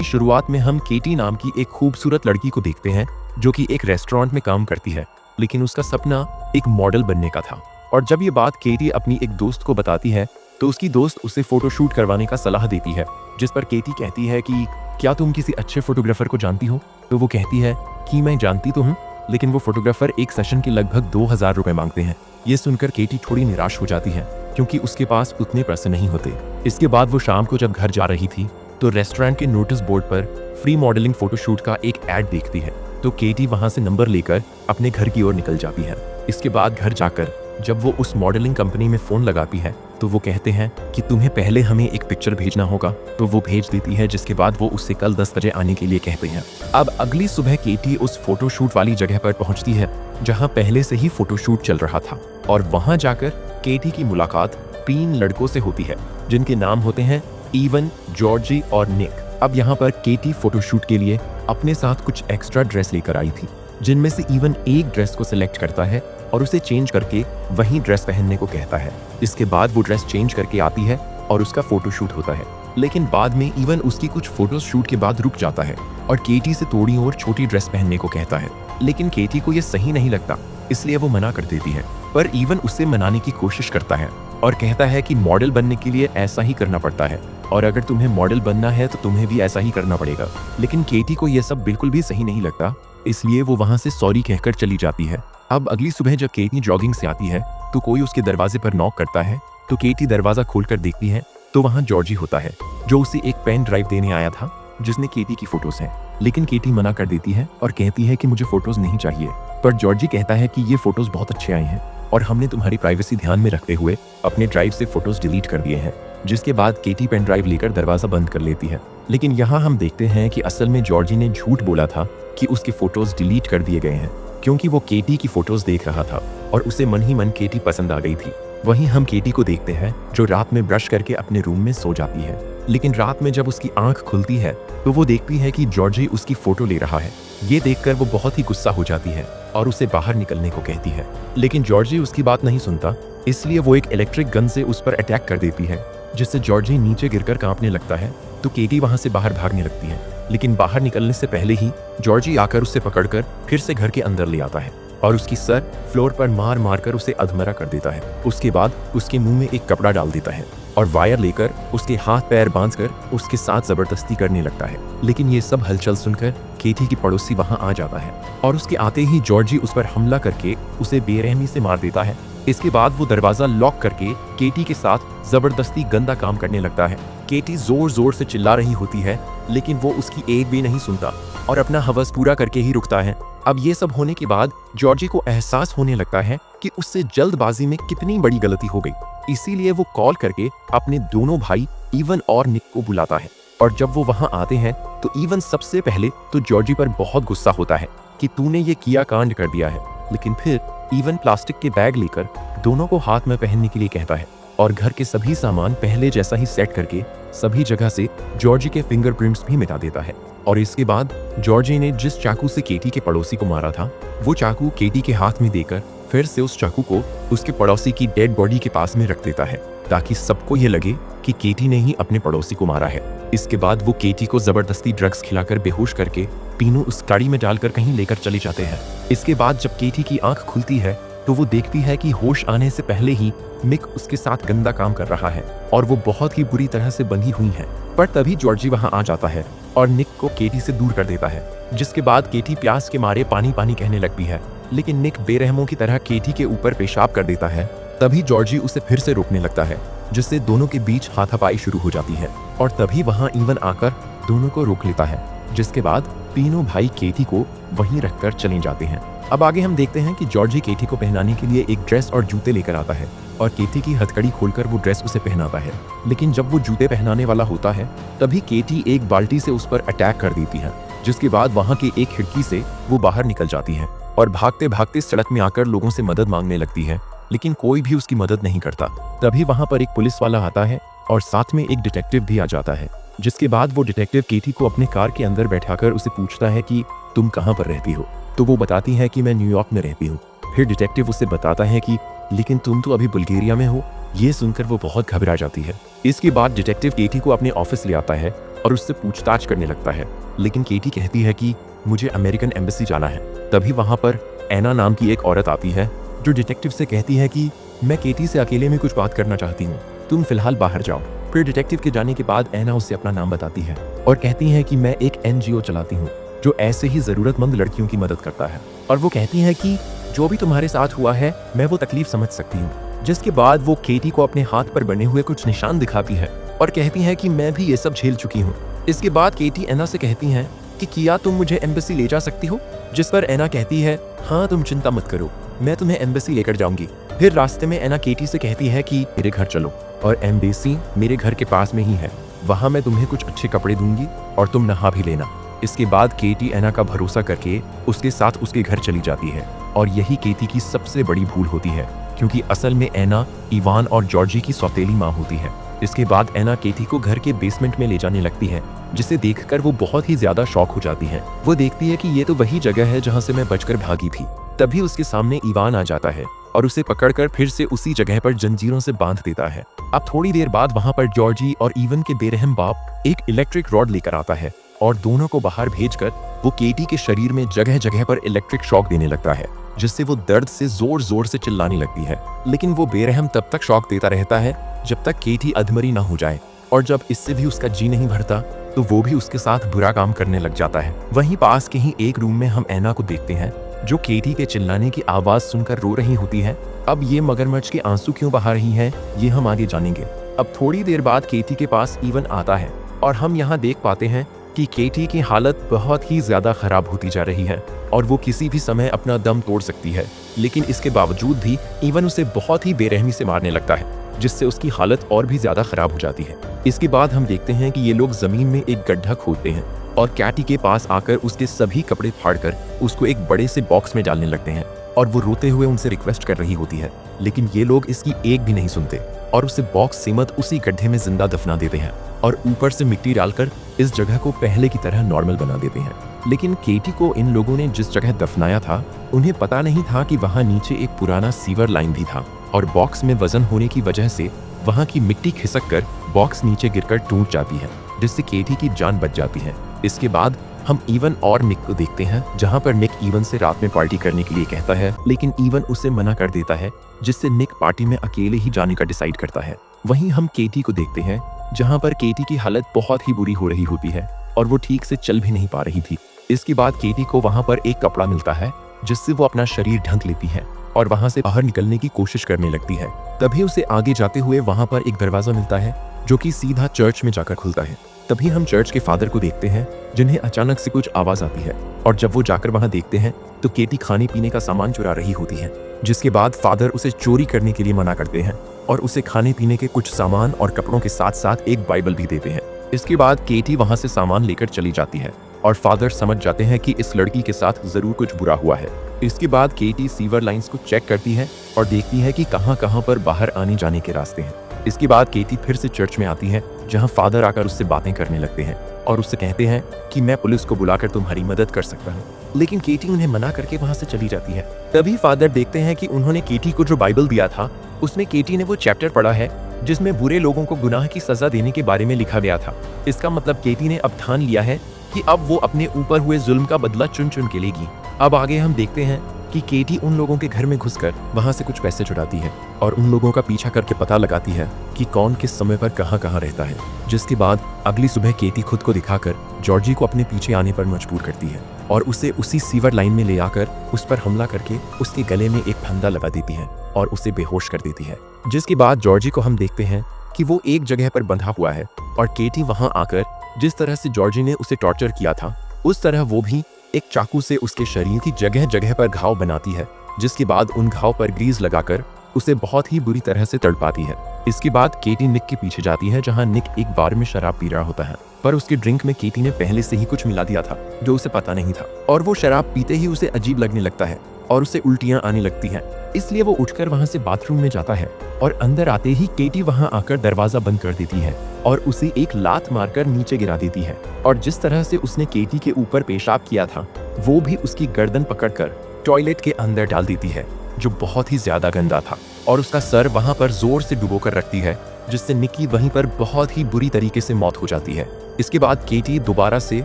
शुरुआत में हम केटी नाम की एक खूबसूरत लड़की को देखते हैं जो कि एक रेस्टोरेंट में काम करती है, लेकिन उसका सपना एक मॉडल बनने का था। और जब ये बात केटी अपनी एक दोस्त को बताती है तो उसकी दोस्त उसे फोटोशूट करवाने का सलाह देती है, जिस पर केटी कहती है कि क्या तुम किसी अच्छे फोटोग्राफर को जानती हो? तो वो कहती है कि मैं जानती तो हूँ, लेकिन वो फोटोग्राफर एक सेशन के लगभग 2000 रुपए मांगते हैं। ये सुनकर केटी थोड़ी निराश हो जाती है क्योंकि उसके पास उतने पैसे नहीं होते। इसके बाद वो शाम को जब घर जा रही थी तो रेस्टोरेंट के नोटिस बोर्ड पर फ्री मॉडलिंग फोटोशूट का एक ऐड देखती है, तो केटी वहां से नंबर लेकर अपने घर की ओर निकल जाती है। इसके बाद घर जाकर जब वो उस मॉडलिंग कंपनी में फोन लगाती है तो वो कहते हैं कि तुम्हें पहले हमें एक पिक्चर भेजना होगा, तो वो भेज देती है, जिसके बाद वो उससे कल 10 बजे आने के लिए कहते हैं। अब अगली सुबह केटी उस फोटोशूट वाली जगह पर पहुंचती है जहां पहले से ही फोटोशूट चल रहा था, और वहां जाकर केटी की मुलाकात 3 लड़कों से होती है जिनके नाम होते हैं इवन, जॉर्जी और निक। अब यहाँ पर केटी फोटोशूट के लिए अपने साथ कुछ एक्स्ट्रा ड्रेस लेकर आई थी, जिनमें से इवन एक ड्रेस को सिलेक्ट करता है और उसे चेंज करके वही ड्रेस पहनने को कहता है। इसके बाद वो ड्रेस चेंज करके आती है और उसका फोटोशूट होता है, लेकिन बाद में इवन उसकी कुछ फोटोज शूट के बाद रुक जाता है और केटी से थोड़ी और छोटी ड्रेस पहनने को कहता है, लेकिन केटी को ये सही नहीं लगता, इसलिए वो मना कर देती है। पर इवन उससे मनाने की कोशिश करता है और कहता है कि मॉडल बनने के लिए ऐसा ही करना पड़ता है, और अगर तुम्हें मॉडल बनना है तो तुम्हें भी ऐसा ही करना पड़ेगा। लेकिन केटी को यह सब बिल्कुल भी सही नहीं लगता, इसलिए वो वहां से सॉरी कहकर चली जाती है। अब अगली सुबह जब केटी जॉगिंग से आती है तो कोई उसके दरवाजे पर नॉक करता है, तो केटी दरवाजा खोलकर देखती है तो वहां जॉर्जी होता है, जो उसे एक पेन ड्राइव देने आया था जिसमें केटी की फोटोज हैं। लेकिन केटी मना कर देती है और कहती है कि मुझे फोटोज नहीं चाहिए। पर जॉर्जी कहता है कि ये फोटोज बहुत अच्छे आए हैं और हमने तुम्हारी प्राइवेसी ध्यान में रखते हुए अपने ड्राइव से फोटोज डिलीट कर दिए हैं। जिसके बाद केटी पेन ड्राइव लेकर दरवाजा बंद कर लेती है। लेकिन यहाँ हम देखते हैं कि असल में जॉर्जी ने झूठ बोला था कि उसके फोटोज डिलीट कर दिए गए हैं, क्योंकि वो केटी की फोटोज देख रहा था और उसे मन ही मन केटी पसंद आ गई थी। वहीं हम केटी को देखते हैं जो रात में ब्रश करके अपने रूम में सो जाती है, लेकिन रात में जब उसकी आंख खुलती है तो वो देखती है कि जॉर्जी उसकी फोटो ले रहा है। ये देखकर वो बहुत ही गुस्सा हो जाती है और उसे बाहर निकलने को कहती है, लेकिन जॉर्जी उसकी बात नहीं सुनता, इसलिए वो एक इलेक्ट्रिक गन से उस पर अटैक कर देती है, जिससे जॉर्जी नीचे गिरकर कांपने लगता है। तो केटी वहां से बाहर भागने लगती है, लेकिन बाहर निकलने से पहले ही जॉर्जी आकर उसे पकड़कर फिर से घर के अंदर ले आता है और उसकी सर फ्लोर पर मार मार कर उसे अधमरा कर देता है। उसके बाद उसके मुंह में एक कपड़ा डाल देता है और वायर लेकर उसके हाथ पैर बांधकर उसके साथ जबरदस्ती करने लगता है। लेकिन ये सब हलचल सुनकर केटी की पड़ोसी वहां आ जाता है और उसके आते ही जॉर्जी उस पर हमला करके उसे बेरहमी से मार देता है। इसके बाद वो दरवाजा लॉक करके केटी के साथ जबरदस्ती गंदा काम करने लगता है। केटी जोर जोर से चिल्ला रही होती है, लेकिन वो उसकी एक भी नहीं सुनता और अपना हवस पूरा करके ही रुकता है। अब ये सब होने के बाद जॉर्जी को एहसास होने लगता है कि उससे जल्दबाजी में कितनी बड़ी गलती हो गई, इसीलिए वो कॉल करके अपने दोनों भाई इवन और निक को बुलाता है। और जब वो वहां आते हैं तो इवन सबसे पहले तो जॉर्जी पर बहुत गुस्सा होता है कि तूने ये किया कांड कर दिया है, लेकिन फिर इवन प्लास्टिक के बैग लेकर दोनों को हाथ में पहनने के लिए कहता है और घर के सभी सामान पहले जैसा ही सेट करके सभी जगह से जॉर्जी के फिंगरप्रिंट्स भी मिटा देता है। और इसके बाद जॉर्जी ने जिस चाकू से केटी के पड़ोसी को मारा था वो चाकू केटी के हाथ में देकर फिर से उस चाकू को उसके पड़ोसी की डेड बॉडी के पास में रख देता है, ताकि सबको ये लगे कि केटी ने ही अपने पड़ोसी को मारा है। इसके बाद वो केटी को जबरदस्ती ड्रग्स खिलाकर बेहोश करके तीनों उस गाड़ी में डालकर कहीं लेकर चले जाते हैं। इसके बाद जब केटी की आंख खुलती है तो वो देखती है कि होश आने से पहले ही निक उसके साथ गंदा काम कर रहा है और वो बहुत ही बुरी तरह से बंधी हुई है। पर तभी जॉर्जी वहां आ जाता है और निक को केटी से दूर कर देता है, जिसके बाद केटी प्यास के मारे पानी पानी कहने लगती है, लेकिन निक बेरहमों की तरह केटी के ऊपर पेशाब कर देता है। तभी जॉर्जी उसे फिर से रोकने लगता है, जिससे दोनों के बीच हाथापाई शुरू हो जाती है और तभी वहां इवन आकर दोनों को रोक लेता है, जिसके बाद तीनों भाई केटी को वहीं रखकर चले जाते हैं। अब आगे हम देखते हैं कि जॉर्जी केटी को पहनाने के लिए एक ड्रेस और जूते लेकर आता है और केटी की हथकड़ी खोलकर वो ड्रेस उसे पहनाता है। लेकिन जब वो जूते पहनाने वाला होता है तभी केटी एक बाल्टी से उस पर अटैक कर देती है, जिसके बाद वहां की एक खिड़की से वो बाहर निकल जाती है और भागते भागते सड़क में आकर लोगों से मदद मांगने लगती है, लेकिन कोई भी उसकी मदद नहीं करता। तभी वहां पर एक पुलिस वाला आता है और साथ में एक डिटेक्टिव भी आ जाता है, जिसके बाद वो डिटेक्टिव केटी को अपने कार के अंदर बैठाकर उसे पूछता है कि तुम कहाँ पर रहती हो? तो वो बताती है कि मैं न्यूयॉर्क में रहती हूँ। फिर डिटेक्टिव उसे बताता है कि लेकिन तुम तो अभी बुल्गारिया में हो। ये सुनकर वो बहुत घबरा जाती है। इसके बाद डिटेक्टिव केटी को अपने ऑफिस ले आता है और उससे पूछताछ करने लगता है। लेकिन केटी कहती है कि मुझे अमेरिकन एम्बेसी जाना है। तभी वहाँ पर एना नाम की एक औरत आती है जो डिटेक्टिव से कहती है कि मैं केटी से अकेले में कुछ बात करना चाहती हूँ, तुम फिलहाल बाहर जाओ। फिर डिटेक्टिव के जाने के बाद एना उससे अपना नाम बताती है और कहती है कि मैं एक NGO चलाती हूँ जो ऐसे ही जरूरतमंद लड़कियों की मदद करता है। और वो कहती है कि जो भी तुम्हारे साथ हुआ है मैं वो तकलीफ समझ सकती हूँ। जिसके बाद वो केटी को अपने हाथ पर बने हुए कुछ निशान दिखाती है और कहती है कि मैं भी ये सब झेल चुकी हूँ। इसके बाद केटी एना से कहती है कि क्या तुम मुझे एम्बेसी ले जा सकती हो? जिस पर एना कहती है हाँ तुम चिंता मत करो, मैं तुम्हें एम्बेसी लेकर जाऊंगी। फिर रास्ते में एना केटी से कहती है कि मेरे घर चलो और एम्बेसी मेरे घर के पास में ही है, वहाँ मैं तुम्हें कुछ अच्छे कपड़े दूंगी और तुम नहा भी लेना। इसके बाद केटी एना का भरोसा करके उसके साथ उसके घर चली जाती है और यही केटी की सबसे बड़ी भूल होती है क्योंकि असल में एना इवान और जॉर्जी की सौतेली माँ होती है। इसके बाद एना केटी को घर के बेसमेंट में ले जाने लगती है जिसे देखकर वो बहुत ही ज्यादा शॉक हो जाती है। वो देखती है कि ये तो वही जगह है जहाँ से मैं बचकर भागी थी। तभी उसके सामने इवान आ जाता है और उसे पकड़कर फिर से उसी जगह पर जंजीरों से बांध देता है। अब थोड़ी देर बाद वहाँ पर जॉर्जी और इवन के बेरहम बाप एक इलेक्ट्रिक रॉड लेकर आता है और दोनों को बाहर भेजकर वो केटी के शरीर में जगह जगह पर इलेक्ट्रिक शॉक देने लगता है जिससे वो दर्द से जोर जोर से चिल्लाने लगती है। लेकिन वो बेरहम तब तक शॉक देता रहता है जब तक केटी अधमरी ना हो जाए और जब इससे भी उसका जी नहीं भरता तो वो भी उसके साथ बुरा काम करने लग जाता है। वहीं पास के ही एक रूम में हम एना को देखते हैं जो केटी के चिल्लाने की आवाज सुनकर रो रही होती है। अब ये मगरमच्छ के आंसू क्यों बहा रही है ये हम आगे जानेंगे। अब थोड़ी देर बाद केटी के पास इवन आता है और हम यहाँ देख पाते हैं कि केटी की हालत बहुत ही ज्यादा खराब होती जा रही है और वो किसी भी समय अपना दम तोड़ सकती है। लेकिन इसके बावजूद भी इवन उसे बहुत ही बेरहमी से मारने लगता है जिससे उसकी हालत और भी ज्यादा खराब हो जाती है। इसके बाद हम देखते हैं कि ये लोग जमीन में एक गड्ढा खोदते हैं और कैटी के पास आकर उसके सभी कपड़े फाड़कर उसको एक बड़े से बॉक्स में डालने लगते हैं और वो रोते हुए उनसे रिक्वेस्ट कर रही होती है। लेकिन ये लोग इसकी एक भी नहीं सुनते और उसे बॉक्स सीमत उसी गड्ढे में जिंदा दफना देते हैं और ऊपर से मिट्टी डालकर इस जगह को पहले की तरह नॉर्मल बना देते हैं। लेकिन केटी को इन लोगों ने जिस जगह दफनाया था उन्हें पता नहीं था कि वहाँ नीचे एक पुराना सीवर लाइन भी था और बॉक्स में वजन होने की वजह से वहाँ की मिट्टी खिसक कर बॉक्स नीचे गिरकर टूट जाती है जिससे केटी की जान बच जाती है। इसके बाद हम इवन और निक को देखते हैं जहाँ पर निक इवन से रात में पार्टी करने के लिए कहता है लेकिन इवन उसे मना कर देता है जिससे निक पार्टी में अकेले ही जाने का डिसाइड करता है। वहीं हम केटी को देखते हैं जहाँ पर केटी की हालत बहुत ही बुरी हो रही होती है और वो ठीक से चल भी नहीं पा रही थी। इसके बाद केटी को वहाँ पर एक कपड़ा मिलता है जिससे वो अपना शरीर ढक लेती है और वहाँ से बाहर निकलने की कोशिश करने लगती है। तभी उसे आगे जाते हुए वहाँ पर एक दरवाजा मिलता है जो कि सीधा चर्च में जाकर खुलता है। तभी हम चर्च के फादर को देखते हैं जिन्हें अचानक से कुछ आवाज आती है और जब वो जाकर वहाँ देखते हैं तो केटी खाने पीने का सामान चुरा रही होती है। जिसके बाद फादर उसे चोरी करने के लिए मना करते हैं और उसे खाने पीने के कुछ सामान और कपड़ों के साथ साथ एक बाइबल भी देते हैं। इसके बाद केटी वहाँ से सामान लेकर चली जाती है और फादर समझ जाते हैं कि इस लड़की के साथ जरूर कुछ बुरा हुआ है। इसके बाद केटी सीवर लाइंस को चेक करती है और देखती है कि कहाँ कहाँ पर बाहर आने जाने के रास्ते हैं। इसके बाद केटी फिर से चर्च में आती है जहाँ फादर आकर उससे बातें करने लगते हैं और उससे कहते हैं कि मैं पुलिस को बुलाकर तुम्हारी मदद कर सकता हूँ। लेकिन केटी उन्हें मना करके वहाँ से चली जाती है। तभी फादर देखते हैं कि उन्होंने केटी को जो बाइबल दिया था उसमें केटी ने वो चैप्टर पढ़ा है जिसमें बुरे लोगों को गुनाह की सजा देने के बारे में लिखा गया था। इसका मतलब केटी ने अब ठान लिया है कि अब वो अपने ऊपर हुए जुल्म का बदला चुन चुन के लेगी। अब आगे हम देखते हैं कि केटी उन लोगों के घर में घुसकर वहां से कुछ पैसे चुराती है और उन लोगों का पीछा करके पता लगाती है कि कौन किस समय पर कहां कहां रहता है। जिसके बाद अगली सुबह केटी खुद को दिखाकर जॉर्जी को अपने पीछे आने पर मजबूर करती है और उसे उसी सीवर लाइन में ले आकर उस पर हमला करके उसके गले में एक फंदा लगा देती है और उसे बेहोश कर देती है। जिसके बाद जॉर्जी को हम देखते हैं कि वो एक जगह पर बंधा हुआ है और केटी वहां आकर जिस तरह से जॉर्जी ने उसे टॉर्चर किया था उस तरह वो भी एक चाकू से उसके शरीर की जगह जगह पर घाव बनाती है। जिसके बाद उन घाव पर ग्रीस लगाकर उसे बहुत ही बुरी तरह से तड़पाती है। इसके बाद केटी निक के पीछे जाती है जहां निक एक बार में शराब पी रहा होता है पर उसके ड्रिंक में केटी ने पहले से ही कुछ मिला दिया था जो उसे पता नहीं था और वो शराब पीते ही उसे अजीब लगने लगता है और उसे उल्टियां आने लगती हैं। इसलिए वो उठकर वहां से बाथरूम में जाता है और अंदर आते ही केटी वहां आकर दरवाजा बंद कर देती है और उसे एक लात मारकर नीचे गिरा देती है और जिस तरह से उसने केटी के ऊपर पेशाब किया था वो भी उसकी गर्दन पकड़कर टॉयलेट के अंदर डाल देती है जो बहुत ही ज्यादा गंदा था और उसका सर वहां पर जोर से डुबोकर रखती है जिससे निकी वहीं पर बहुत ही बुरी तरीके से मौत हो जाती है। इसके बाद केटी दोबारा से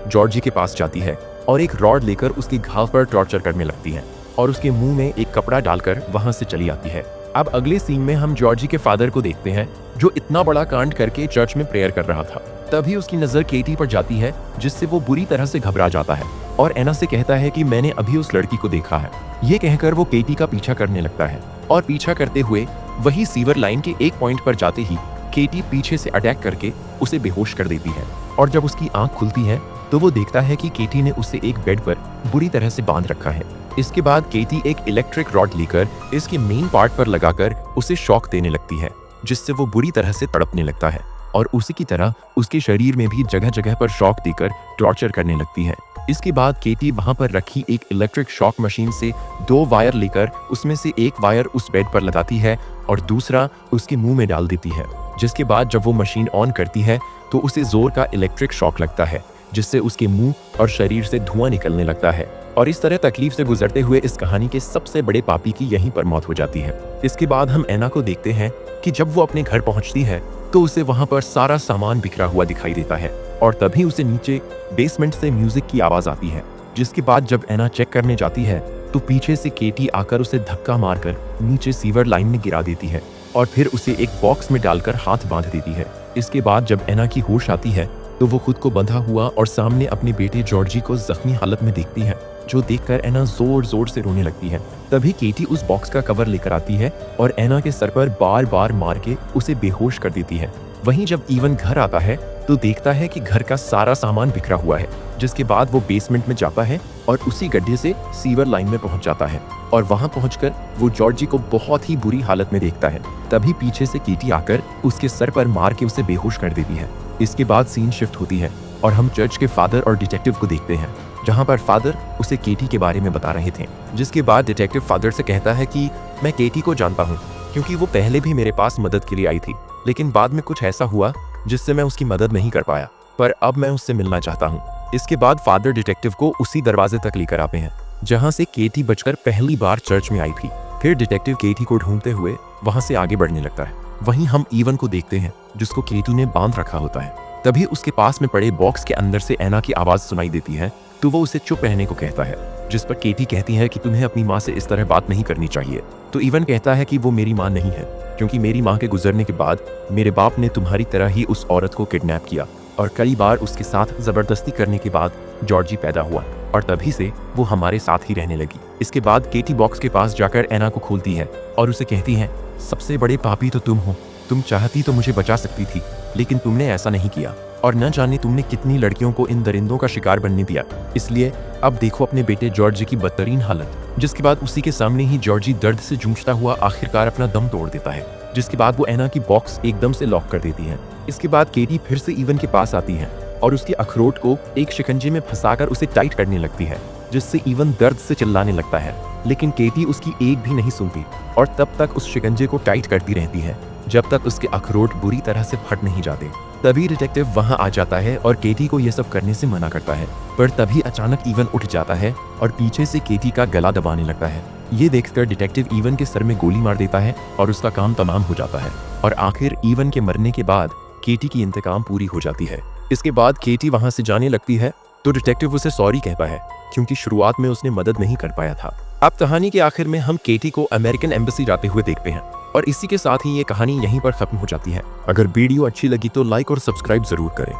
जॉर्जी के पास जाती है और एक रॉड लेकर उसके घाव पर टॉर्चर करने लगती है और उसके मुंह में एक कपड़ा डालकर वहां से चली आती है। अब अगले सीन में हम जॉर्जी के फादर को देखते हैं, जो इतना बड़ा कांड करके चर्च में प्रेयर कर रहा था। तभी उसकी नजर केटी पर जाती है, जिससे वो बुरी तरह से घबरा जाता है और एना से कहता है कि मैंने अभी उस लड़की को देखा है। ये कहकर वो केटी का पीछा करने लगता है और पीछा करते हुए वही सीवर लाइन के एक पॉइंट पर जाते ही केटी पीछे से अटैक करके उसे बेहोश कर देती है। और जब उसकी आंख खुलती है तो वो देखता है कि केटी ने उसे एक बेड पर बुरी तरह से बांध रखा है। इसके बाद केटी एक इलेक्ट्रिक रॉड लेकर इसके मेन पार्ट पर लगाकर उसे शॉक देने लगती है, जिससे वो बुरी तरह से तड़पने लगता है और उसी की तरह उसके शरीर में भी जगह जगह पर शॉक देकर टॉर्चर करने लगती है। इसके बाद केटी वहां पर रखी एक इलेक्ट्रिक शॉक मशीन से 2 वायर लेकर उसमें से एक वायर उस बेड पर लगाती है और दूसरा उसके मुंह में डाल देती है। जिसके बाद जब वो मशीन ऑन करती है तो उसे जोर का इलेक्ट्रिक शॉक लगता है, जिससे उसके मुंह और शरीर से धुआं निकलने लगता है। और इस तरह तकलीफ से गुजरते हुए इस कहानी के सबसे बड़े पापी की यहीं पर मौत हो जाती है। इसके बाद हम एना को देखते हैं कि जब वो अपने घर पहुंचती है तो उसे वहां पर सारा सामान बिखरा हुआ दिखाई देता है और तभी उसे नीचे बेसमेंट से म्यूजिक की आवाज आती है। जिसके बाद जब एना चेक करने जाती है तो पीछे से केटी आकर उसे धक्का मारकर नीचे सीवर लाइन में गिरा देती है और फिर उसे एक बॉक्स में डालकर हाथ बांध देती है। इसके बाद जब एना की होश आती है तो वो खुद को बंधा हुआ और सामने अपने बेटे जॉर्जी को जख्मी हालत में देखती है, जो देखकर एना जोर जोर से रोने लगती है। तभी केटी उस बॉक्स का कवर लेकर आती है और एना के सर पर बार बार मार के उसे बेहोश कर देती है। वहीं जब इवन घर आता है तो देखता है कि घर का सारा सामान बिखरा हुआ है। जिसके बाद वो बेसमेंट में जाता है और उसी गड्ढे से सीवर लाइन में पहुंच जाता है और वहां पहुंचकर वो जॉर्जी को बहुत ही बुरी हालत में देखता है। तभी पीछे से केटी आकर उसके सर पर मार के उसे बेहोश कर देती है। इसके बाद सीन शिफ्ट होती है और हम चर्च के फादर और डिटेक्टिव को देखते हैं, जहां पर फादर उसे केटी के बारे में बता रहे थे। जिसके बाद डिटेक्टिव फादर से कहता है कि मैं केटी को जानता हूँ, क्योंकि वो पहले भी मेरे पास मदद के लिए आई थी, लेकिन बाद में कुछ ऐसा हुआ जिससे मैं उसकी मदद नहीं कर पाया, पर अब मैं उससे मिलना चाहता हूँ। इसके बाद फादर डिटेक्टिव को उसी दरवाजे तक लेकर आते हैं जहाँ से केटी बचकर पहली बार चर्च में आई थी। फिर डिटेक्टिव केटी को ढूंढते हुए वहाँ से आगे बढ़ने लगता है। वहीं हम इवन को देखते हैं, जिसको केटी ने बांध रखा होता है। तभी उसके पास में पड़े बॉक्स के अंदर से एना की आवाज सुनाई देती है, तो वो उसे चुप रहने को कहता है। जिस पर केटी कहती है कि तुम्हें अपनी माँ से इस तरह बात नहीं करनी चाहिए। तो इवन कहता है कि वो मेरी माँ नहीं है, क्योंकि मेरी माँ के गुजरने के बाद मेरे बाप ने तुम्हारी तरह ही उस औरत को किडनैप किया और कई बार उसके साथ जबरदस्ती करने के बाद जॉर्जी पैदा हुआ और तभी से वो हमारे साथ ही रहने लगी। इसके बाद केटी बॉक्स के पास जाकर एना को खोलती है और उसे कहती है, सबसे बड़े पापी तो तुम हो। तुम चाहती तो मुझे बचा सकती थी, लेकिन तुमने ऐसा नहीं किया और न जाने तुमने कितनी लड़कियों को इन दरिंदों का शिकार बनने दिया। इसलिए अब देखो अपने बेटे जॉर्जी की बदतरीन हालत। जिसके बाद उसी के सामने ही जॉर्जी दर्द से जूझता हुआ आखिरकार अपना दम तोड़ देता है। जिसके बाद वो एना की बॉक्स एकदम से लॉक कर देती है। इसके बाद केटी फिर से इवन के पास आती है और उसके अखरोट को एक शिकंजे में फंसाकर उसे टाइट करने लगती है, जिससे इवन दर्द से चिल्लाने लगता है। लेकिन केटी उसकी एक भी नहीं सुनती और तब तक उस शिकंजे को टाइट करती रहती है जब तक उसके अखरोट बुरी तरह से फट नहीं जाते। तभी डिटेक्टिव वहां आ जाता है और केटी को यह सब करने से मना करता है, पर तभी अचानक इवन उठ जाता है और पीछे से केटी का गला दबाने लगता है। ये देखकर डिटेक्टिव इवन के सर में गोली मार देता है और उसका काम तमाम हो जाता है और आखिर इवन के मरने के बाद केटी की इंतकाम पूरी हो जाती है। इसके बाद केटी वहां से जाने लगती है तो डिटेक्टिव उसे सॉरी कहता है, क्योंकि शुरुआत में उसने मदद नहीं कर पाया था। अब कहानी के आखिर में हम केटी को अमेरिकन एम्बेसी जाते हुए देखते हैं और इसी के साथ ही ये कहानी यहीं पर खत्म हो जाती है। अगर वीडियो अच्छी लगी तो लाइक और सब्सक्राइब जरूर करें।